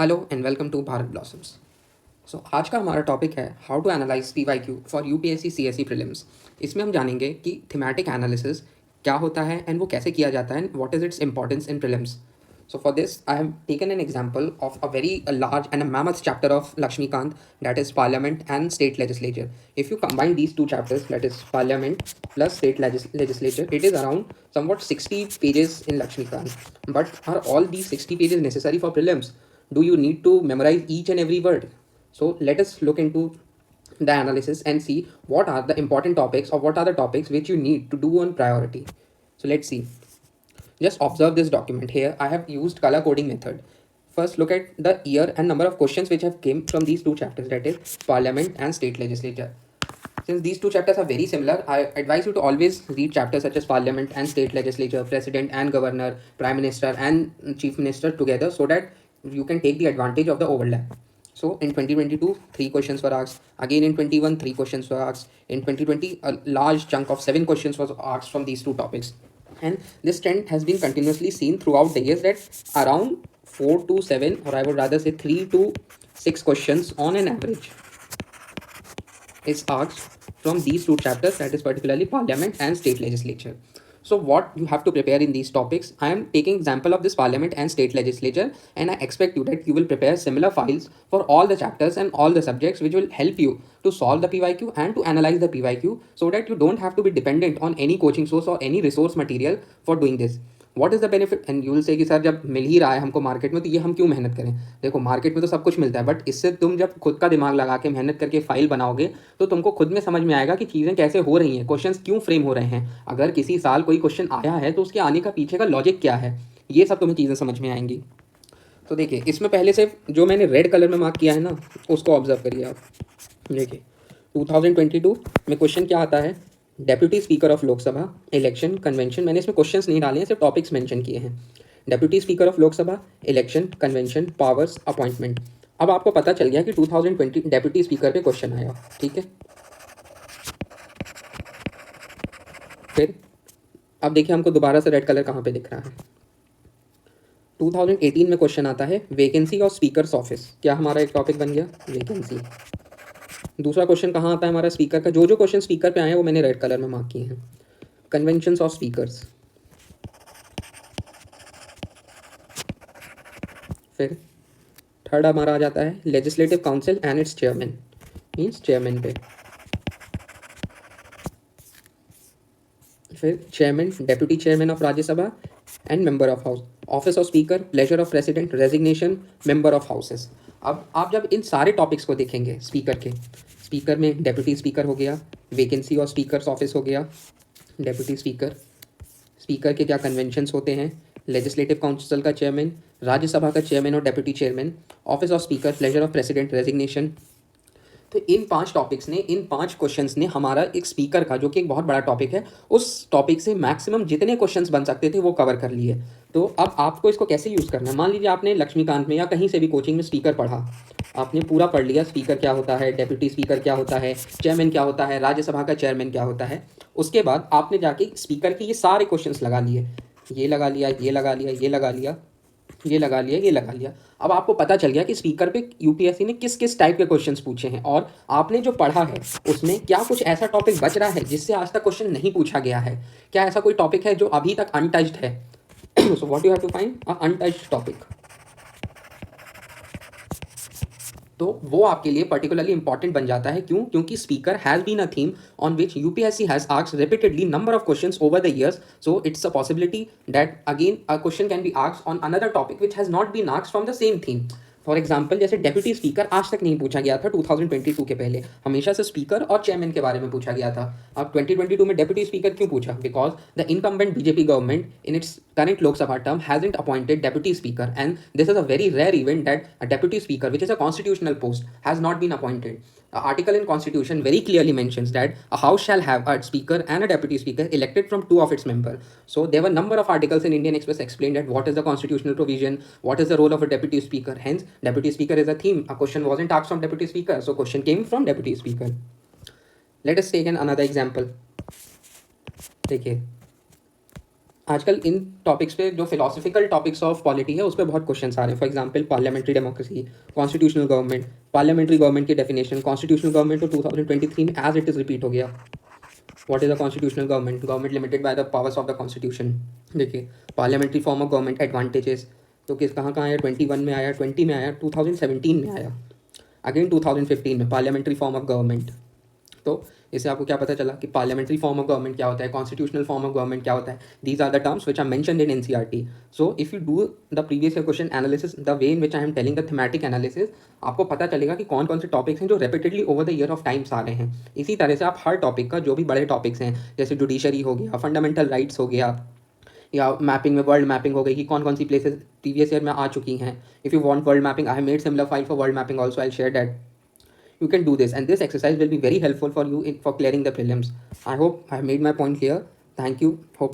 Hello and welcome to Bharat blossoms. आज का हमारा टॉपिक है how to analyse PYQ for UPSC CSE prelims. इसमें हम जानेंगे कि थीमेटिक एनालिसिस क्या होता है एंड वो कैसे किया जाता है and what is its importance in prelims. For this I have taken an example of a very large and a mammoth chapter of Lakshmikant, that is Parliament and State Legislature. If you combine these two chapters, that is Parliament plus State Legislature, it is around somewhat 60 pages in Lakshmikant. But are all these 60 pages necessary for prelims? Do you need to memorize each and every word? So let us look into the analysis and see what are the important topics or what are the topics which you need to do on priority. So let's see. Just observe this document. Here I have used color coding method. First look at the year and number of questions which have came from these two chapters, that is Parliament and State Legislature. Since these two chapters are very similar, I advise you to always read chapters such as Parliament and State Legislature, President and Governor, Prime Minister and Chief Minister together, so that you can take the advantage of the overlap. So in 2022, 3 questions were asked. Again in 21, 3 questions were asked. In 2020, a large chunk of 7 questions was asked from these two topics. And this trend has been continuously seen throughout the years, that around 4 to 7, or I would rather say 3 to 6 questions on an average is asked from these two chapters, that is particularly Parliament and State Legislature. So what you have to prepare in these topics, I am taking example of this Parliament and State Legislature, and I expect you that you will prepare similar files for all the chapters and all the subjects, which will help you to solve the PYQ and to analyze the PYQ, so that you don't have to be dependent on any coaching source or any resource material for doing this. What is the benefit? And you will say कि sir जब मिल ही रहा है हमको market में, तो ये हम क्यों मेहनत करें? देखो, मार्केट में तो सब कुछ मिलता है, बट इससे तुम जब खुद का दिमाग लगा के मेहनत करके फाइल बनाओगे तो तुमको खुद में समझ में आएगा कि चीज़ें कैसे हो रही हैं, क्वेश्चंस क्यों फ्रेम हो रहे हैं। अगर किसी साल कोई क्वेश्चन आया है तो उसके आने का पीछे का लॉजिक क्या है, ये सब तुम्हें चीज़ें समझ में आएंगी। तो देखिए, इसमें पहले से जो मैंने रेड कलर में मार्क किया है ना, उसको ऑब्जर्व करिए आप। देखिए 2022 में क्वेश्चन क्या आता है, deputy speaker of Lok Sabha, election, convention. मैंने इसमें क्वेश्चंस नहीं डाले हैं, सिर्फ टॉपिक्स मेंशन किए हैं। Deputy speaker of Lok Sabha, election, convention, powers, appointment. अब आपको पता चल गया कि 2020 डेप्यूटी स्पीकर पे क्वेश्चन आया, ठीक है। फिर अब देखिए, हमको दोबारा से रेड कलर कहाँ पे दिख रहा है। 2018 में क्वेश्चन आता है वैकेंसी ऑफ स्पीकर्स ऑफिस। क्या हमारा एक टॉपिक बन गया, वैकेंसी। दूसरा क्वेश्चन कहाँ आता है हमारा, स्पीकर का। जो जो क्वेश्चन स्पीकर पे आए हैं वो मैंने रेड कलर में मार्क किए हैं। Conventions of speakers. फिर थर्ड हमारा आ जाता है legislative council and it's chairman, means chairman पे। फिर chairman, deputy chairman of Rajya Sabha and member of house, office of speaker, pleasure of president, resignation, member of houses. अब आप जब इन सारे टॉपिक्स को देखेंगे स्पीकर के, स्पीकर में डेप्यूटी स्पीकर हो गया, वैकेंसी ऑफ स्पीकर्स ऑफिस हो गया, डेप्यूटी स्पीकर, स्पीकर के क्या कन्वेंशंस होते हैं, लेजिस्लेटिव काउंसिल का चेयरमैन, राज्यसभा का चेयरमैन और deputy chairman, office of speaker, pleasure of president, resignation. तो इन 5 टॉपिक्स ने, इन 5 क्वेश्चंस ने हमारा एक स्पीकर का, जो कि एक बहुत बड़ा टॉपिक है, उस टॉपिक से मैक्सिमम जितने क्वेश्चंस बन सकते थे वो कवर कर लिए। तो अब आपको इसको कैसे यूज़ करना है। मान लीजिए आपने लक्ष्मीकांत में या कहीं से भी कोचिंग में स्पीकर पढ़ा, आपने पूरा पढ़ लिया, स्पीकर क्या होता है, डेप्यूटी स्पीकर क्या होता है, चेयरमैन क्या होता है, राज्यसभा का चेयरमैन क्या होता है। उसके बाद आपने जाके स्पीकर के ये सारे क्वेश्चंस लगा लिए, ये लगा लिया, ये लगा लिया, ये लगा लिया, ये लगा लिया, ये लगा लिया। अब आपको पता चल गया कि स्पीकर पे यूपीएससी ने किस किस टाइप के क्वेश्चंस पूछे हैं, और आपने जो पढ़ा है उसमें क्या कुछ ऐसा टॉपिक बच रहा है जिससे आज तक क्वेश्चन नहीं पूछा गया है। क्या ऐसा कोई टॉपिक है जो अभी तक अनटच्ड है। So what you have to find a untouched topic. तो वो आपके लिए पर्टिकुलरली इंपॉर्टेंट बन जाता है। क्यों? क्योंकि speaker has been a theme on which UPSC has asked repeatedly number of questions over the years, so it's a possibility that again a question can be asked on another topic which has not been asked from the same theme. For example, जैसे deputy speaker आज तक नहीं पूछा गया था 2022 के पहले, हमेशा से स्पीकर और चेयरमैन के बारे में पूछा गया था। अब 2022 में डेप्यूटी स्पीकर क्यों पूछा? Because the incumbent BJP government in its current Lok Sabha term hasn't appointed deputy speaker, and this is a very rare event that a deputy speaker, which is a constitutional post, has not been appointed. The article in constitution very clearly mentions that a house shall have a speaker and a deputy speaker elected from 2 of its members. So there were number of articles in Indian Express explained that what is the constitutional provision, what is the role of a deputy speaker. Hence deputy speaker is a theme. A question wasn't asked from deputy speaker, so question came from deputy speaker. Let us take another example. देखिए, आजकल इन topics पे जो philosophical topics of polity है उस पर बहुत question आ रहे हैं। For example parliamentary democracy, constitutional government, parliamentary government की डेफिनेशन, कॉन्स्टिट्यूशनल गवर्नमेंट तो 2023 में एज इट इज़ रिपीट हो गया। What is a constitutional government? Government limited by the powers of the constitution. देखिए, parliamentary form of government advantages तो किस कहाँ कहाँ आया? 21 में आया, 20 में आया, 2017 में आया, अगेन 2015 में पार्लियामेंट्री फॉर्म ऑफ गवर्नमेंट। तो इससे आपको क्या पता चला कि पार्लियामेंट्री फॉर्म ऑफ गवर्नमेंट क्या होता है, कॉन्स्टिट्यूशनल फॉर्म ऑफ गवर्नमेंट क्या होता है। These are the terms which are mentioned in NCERT. So if you do the previous year question analysis the way in which I am telling the thematic analysis, आपको पता चलेगा कि कौन कौन से टॉपिक्स हैं जो repeatedly over the year of times आ रहे हैं। इसी तरह से आप हर टॉपिक का जो भी बड़े टॉपिक्स हैं, जैसे जुडिशरी हो गया, फंडामेंटल राइट्स हो गया, या मैपिंग में वर्ल्ड मैपिंग हो गई कि कौन कौन सी प्लेसेस प्रीवियस ईयर में आ चुकी हैं। If you want world mapping, I have made similar file for world mapping also, I share that. You can do this, and this exercise will be very helpful for you for clearing the prelims. I hope I have made my point clear. Thank you. Hope